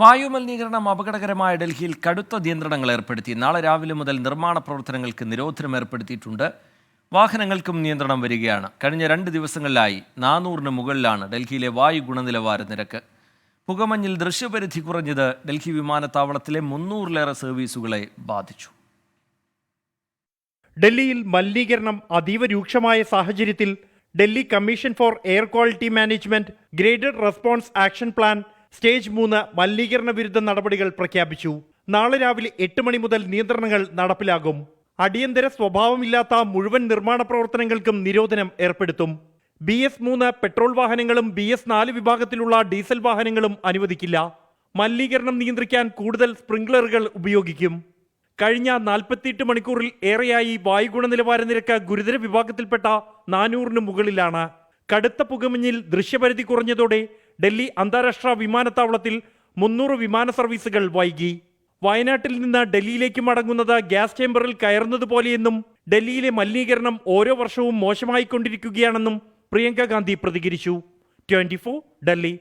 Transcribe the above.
വായുമലിനീകരണം അപകടകരമായ ഡൽഹിയിൽ കടുത്ത നിയന്ത്രണങ്ങൾ ഏർപ്പെടുത്തി. നാളെ രാവിലെ മുതൽ നിർമ്മാണ പ്രവർത്തനങ്ങൾക്ക് നിരോധനം ഏർപ്പെടുത്തിയിട്ടുണ്ട്. വാഹനങ്ങൾക്കും നിയന്ത്രണം വരികയാണ്. കഴിഞ്ഞ 2 ദിവസങ്ങളിലായി 400-ന് മുകളിലാണ് ഡൽഹിയിലെ വായു ഗുണനിലവാര നിരക്ക്. പുകമഞ്ഞിൽ ദൃശ്യപരിധി കുറഞ്ഞത് ഡൽഹി വിമാനത്താവളത്തിലെ 300-ലേറെ സർവീസുകളെ ബാധിച്ചു. ഡൽഹിയിൽ മലിനീകരണം അതീവ രൂക്ഷമായ സാഹചര്യത്തിൽ Delhi commission for air quality management graded response action plan stage 3 മലിനീകരണ വിരുദ്ധ നടപടികൾ പ്രഖ്യാപിച്ചു. നാളെ രാവിലെ 8 മണി മുതൽ നിയന്ത്രണങ്ങൾ നടപ്പിലാകും. അടിയന്തര സ്വഭാവമില്ലാത്ത മുഴുവൻ നിർമ്മാണ പ്രവർത്തനങ്ങൾക്കും നിരോധനം ഏർപ്പെടുത്തും. BS3 പെട്രോൾ വാഹനങ്ങളും BS4 വിഭാഗത്തിലുള്ള ഡീസൽ വാഹനങ്ങളും അനുവദിക്കില്ല. മലിനീകരണം നിയന്ത്രിക്കാൻ കൂടുതൽ സ്പ്രിംഗ്ലറുകൾ ഉപയോഗിക്കും. കഴിഞ്ഞ 48 മണിക്കൂറിൽ ഏറെയായി വായു ഗുണനിലവാര നിരക്ക് ഗുരുതര വിഭാഗത്തിൽപ്പെട്ട 400-ന് മുകളിലാണ്. കടുത്ത പുകമഞ്ഞിൽ ദൃശ്യപരിധി കുറഞ്ഞതോടെ ഡൽഹി അന്താരാഷ്ട്ര വിമാനത്താവളത്തിൽ 300 വിമാന സർവീസുകൾ വൈകി. വയനാട്ടിൽ നിന്ന് ഡൽഹിയിലേക്ക് മടങ്ങുന്നത് ഗ്യാസ് ചേംബറിൽ കയറുന്നത് പോലെയെന്നും ഡൽഹിയിലെ മലിനീകരണം ഓരോ വർഷവും മോശമായിക്കൊണ്ടിരിക്കുകയാണെന്നും പ്രിയങ്ക ഗാന്ധി പ്രതികരിച്ചു. 24 ഡൽഹി.